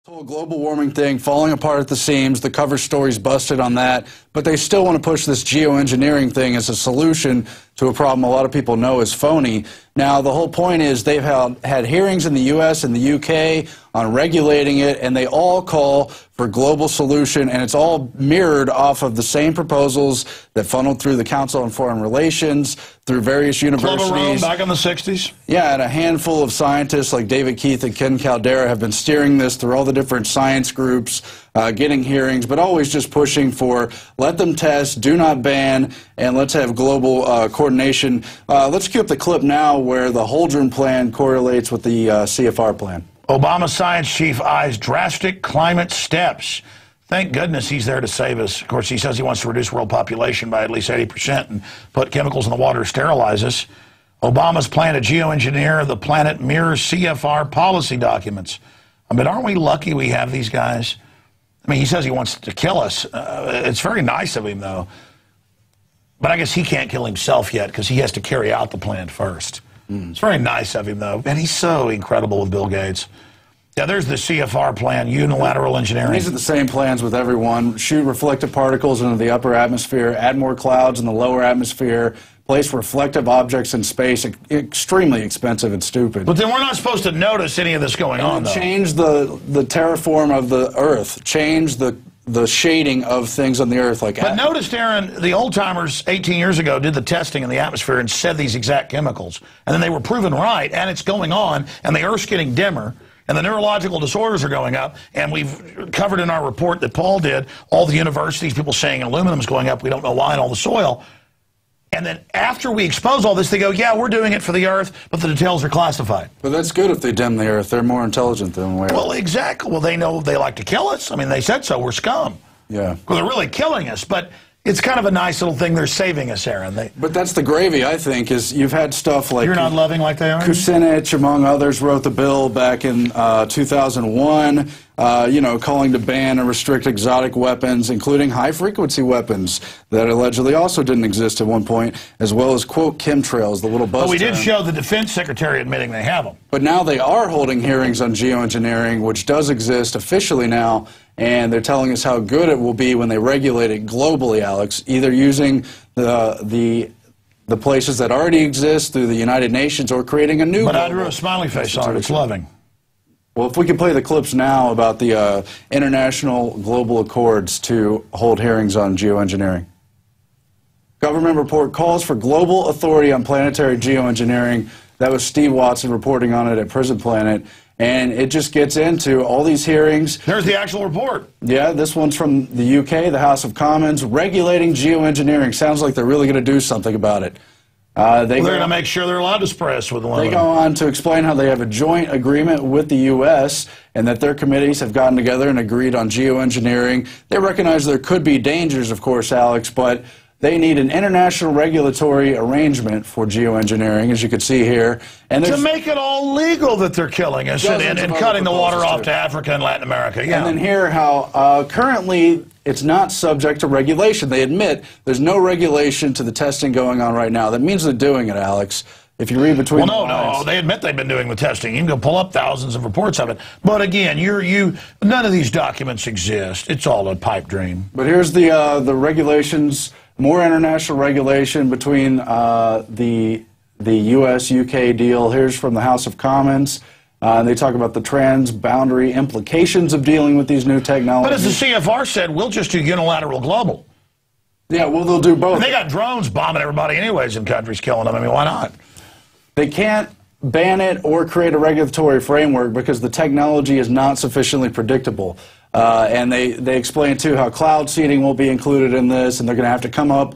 Whole global warming thing falling apart at the seams. The cover story's busted on that, but they still want to push this geoengineering thing as a solution to a problem a lot of people know is phony. Now, the whole point is they've had hearings in the U.S. and the U.K. on regulating it, and they all call for global solution, and it's all mirrored off of the same proposals that funneled through the Council on Foreign Relations, through various universities. Club of Rome back in the 60s? Yeah, and a handful of scientists like David Keith and Ken Caldera have been steering this through all the different science groups, getting hearings, but always just pushing for let them test, do not ban, and let's have global coordination. Let's cue up the clip now where the Holdren plan correlates with the CFR plan. Obama science chief eyes drastic climate steps. Thank goodness he's there to save us. Of course, he says he wants to reduce world population by at least 80% and put chemicals in the water to sterilize us. Obama's plan to geoengineer the planet mirrors CFR policy documents. I mean, aren't we lucky we have these guys? I mean, he says he wants to kill us. It's very nice of him, though. But I guess he can't kill himself yet because he has to carry out the plan first. It's very nice of him, though. And he's so incredible with Bill Gates. Yeah, there's the CFR plan, unilateral engineering. These are the same plans with everyone. Shoot reflective particles into the upper atmosphere, add more clouds in the lower atmosphere, place reflective objects in space. Extremely expensive and stupid. But then we're not supposed to notice any of this going on, though. Change the terraform of the Earth. Change the shading of things on the Earth. But notice, Aaron, the old-timers 18 years ago did the testing in the atmosphere and said these exact chemicals. And then they were proven right, and it's going on, and the Earth's getting dimmer, and the neurological disorders are going up. And we've covered in our report that Paul did, all the universities, people saying aluminum's going up, we don't know why, and all the soil. And then after we expose all this, they go, yeah, we're doing it for the Earth, but the details are classified. But that's good if they dim the Earth. They're more intelligent than we are. Well, exactly. Well, they know they like to kill us. I mean, they said so. We're scum. Yeah. Well, they're really killing us, but it's kind of a nice little thing. They're saving us, Aaron. But that's the gravy, I think, is you've had stuff like... You're not loving like they are? Kucinich, among others, wrote the bill back in 2001, you know, calling to ban and restrict exotic weapons, including high-frequency weapons that allegedly also didn't exist at one point, as well as, quote, chemtrails, the little buzz But we did term. show the Defense Secretary admitting they have them. But now they are holding hearings on geoengineering, which does exist officially now, and they're telling us how good it will be when they regulate it globally, Alex, either using the places that already exist through the United Nations or creating a new... But I drew a smiley face on it. It's loving. Well, if we can play the clips now about the international global accords to hold hearings on geoengineering. Government report calls for global authority on planetary geoengineering. That was Steve Watson reporting on it at Prison Planet. And it just gets into all these hearings. There's the actual report. Yeah, this one's from the UK, the House of Commons, regulating geoengineering. Sounds like they're really going to do something about it. They're going to make sure they're allowed to spray us with aluminum. They go on to explain how they have a joint agreement with the U.S. and that their committees have gotten together and agreed on geoengineering. They recognize there could be dangers, of course, Alex, but they need an international regulatory arrangement for geoengineering, as you can see here. And to make it all legal that they're killing us and cutting the water off to Africa and Latin America. Yeah. And then here how currently it's not subject to regulation. They admit there's no regulation to the testing going on right now. That means they're doing it, Alex. If you read between the lines. No, they admit they've been doing the testing. You can go pull up thousands of reports of it. But again, none of these documents exist. It's all a pipe dream. But here's the regulations, more international regulation between the U.S.-UK deal. Here's from the House of Commons. They talk about the trans-boundary implications of dealing with these new technologies. But as the CFR said, we'll just do unilateral global. Yeah, well, they'll do both. And they got drones bombing everybody anyways in countries, killing them. I mean, why not? They can't ban it or create a regulatory framework because the technology is not sufficiently predictable. And they explain, too, how cloud seeding will be included in this, and they're going to have to come up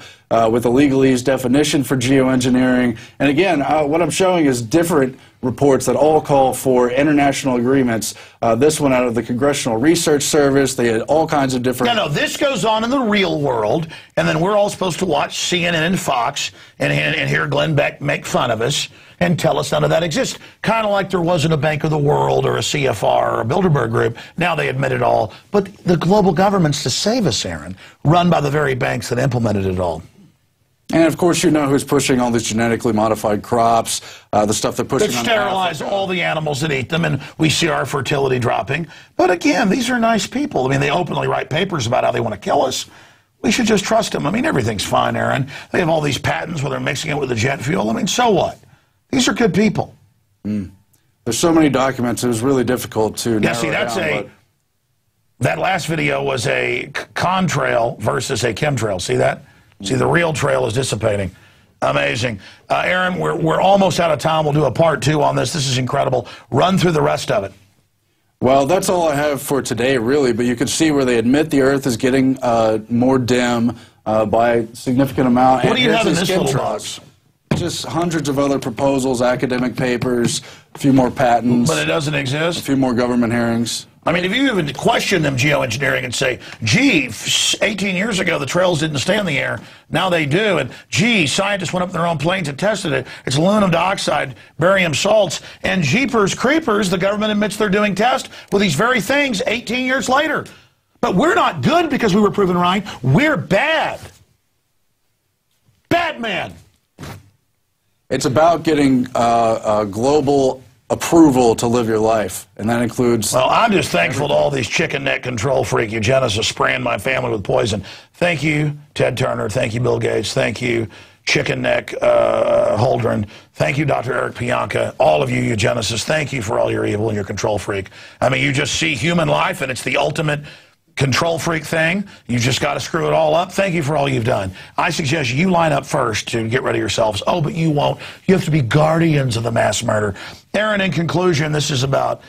with a legalese definition for geoengineering. And again, what I'm showing is different reports that all call for international agreements. This one out of the Congressional Research Service. They had all kinds of different... No, this goes on in the real world, and then we're all supposed to watch CNN and Fox and hear Glenn Beck make fun of us and tell us none of that exists. Kind of like there wasn't a Bank of the World or a CFR or a Bilderberg Group. Now they admit it all. But the global government's to save us, Aaron, run by the very banks that implemented it all. And of course, you know who's pushing all these genetically modified crops, the stuff they're pushing that on sterilize Africa. all the animals that eat them, and we see our fertility dropping. But again, these are nice people. I mean, they openly write papers about how they want to kill us. We should just trust them. I mean, everything's fine, Aaron. They have all these patents where they're mixing it with the jet fuel. I mean, so what? These are good people. There's so many documents, it was really difficult to narrow see, that's down, that last video was a contrail versus a chemtrail. See that? See, the real trail is dissipating. Amazing. Aaron, we're almost out of time. We'll do a part 2 on this. This is incredible. Run through the rest of it. Well, that's all I have for today, really, but you can see where they admit the Earth is getting more dim by a significant amount. What do you have in this little box? Just hundreds of other proposals, academic papers, a few more patents. But it doesn't exist? A few more government hearings. I mean, if you even question them geoengineering and say, gee, 18 years ago the trails didn't stay in the air, now they do, and gee, scientists went up in their own planes and tested it, it's aluminum dioxide, barium salts, and jeepers creepers, the government admits they're doing tests with these very things 18 years later. But we're not good because we were proven right, we're bad. Batman. It's about getting global approval to live your life, and that includes... Well, I'm just thankful to all these chicken neck control freak eugenicists spraying my family with poison. Thank you, Ted Turner. Thank you, Bill Gates. Thank you, chicken neck Holdren. Thank you, Dr. Eric Pianka. All of you eugenicists, thank you for all your evil and your control freak. I mean, you just see human life, and it's the ultimate control freak thing. You just got to screw it all up. Thank you for all you've done. I suggest you line up first to get rid of yourselves. Oh, but you won't. You have to be guardians of the mass murder. Aaron, in conclusion, this is about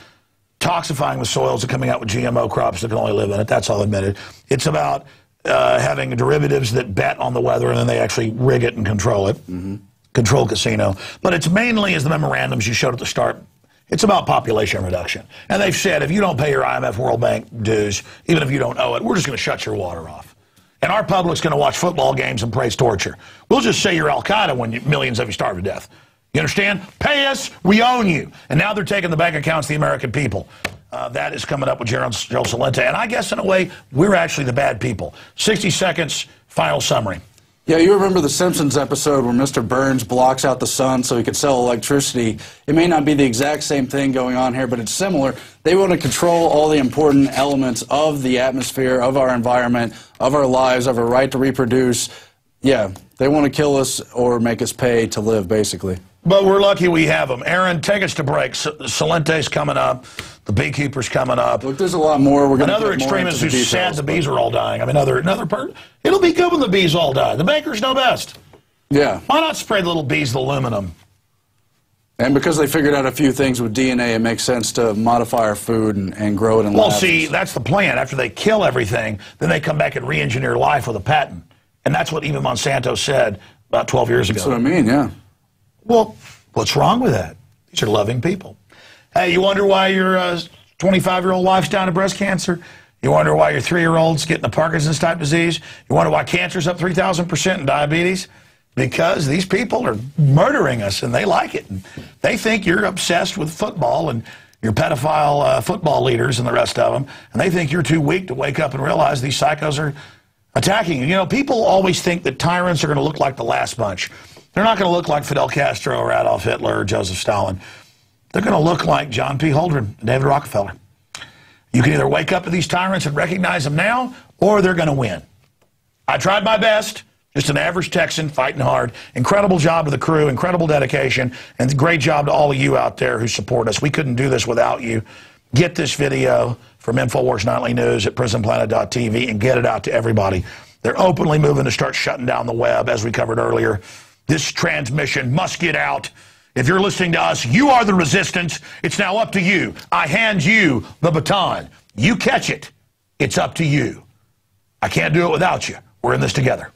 toxifying the soils and coming out with GMO crops that can only live in it. That's all admitted. It's about having derivatives that bet on the weather and then they actually rig it and control it. Control casino. But it's mainly, as the memorandums you showed at the start, it's about population reduction. And they've said, if you don't pay your IMF World Bank dues, even if you don't owe it, we're just going to shut your water off. And our public's going to watch football games and praise torture. We'll just say you're Al-Qaeda when millions of you starve to death. You understand? Pay us, we own you. And now they're taking the bank accounts of the American people. That is coming up with Joe Salente. And I guess, in a way, we're actually the bad people. 60 seconds, final summary. Yeah, you remember the Simpsons episode where Mr. Burns blocks out the sun so he could sell electricity. It may not be the exact same thing going on here, but it's similar. They want to control all the important elements of the atmosphere, of our environment, of our lives, of our right to reproduce. Yeah, they want to kill us or make us pay to live, basically. But we're lucky we have them. Aaron, take us to break. Salente's coming up. The beekeeper's coming up. Look, there's a lot more. We're going Another extremist who's sad the bees are all dying. I mean, another part. It'll be good when the bees all die. The bankers know best. Yeah. Why not spray the little bees with aluminum? And because they figured out a few things with DNA, it makes sense to modify our food and grow it in labs. Well, see, that's the plan. After they kill everything, then they come back and re-engineer life with a patent. And that's what even Monsanto said about 12 years ago. That's what I mean, yeah. Well, what's wrong with that? These are loving people. Hey, you wonder why your 25-year-old wife's dying of breast cancer? You wonder why your 3-year-old's getting the Parkinson's type disease? You wonder why cancer's up 3,000% in diabetes? Because these people are murdering us, and they like it. And they think you're obsessed with football and your pedophile football leaders and the rest of them, and they think you're too weak to wake up and realize these psychos are attacking you. You know, people always think that tyrants are going to look like the last bunch. They're not going to look like Fidel Castro or Adolf Hitler or Joseph Stalin. They're going to look like John P. Holdren and David Rockefeller. You can either wake up to these tyrants and recognize them now, or they're going to win. I tried my best. Just an average Texan fighting hard. Incredible job to the crew, incredible dedication, and great job to all of you out there who support us. We couldn't do this without you. Get this video from InfoWars Nightly News at prisonplanet.tv and get it out to everybody. They're openly moving to start shutting down the web, as we covered earlier. This transmission must get out. If you're listening to us, you are the resistance. It's now up to you. I hand you the baton. You catch it. It's up to you. I can't do it without you. We're in this together.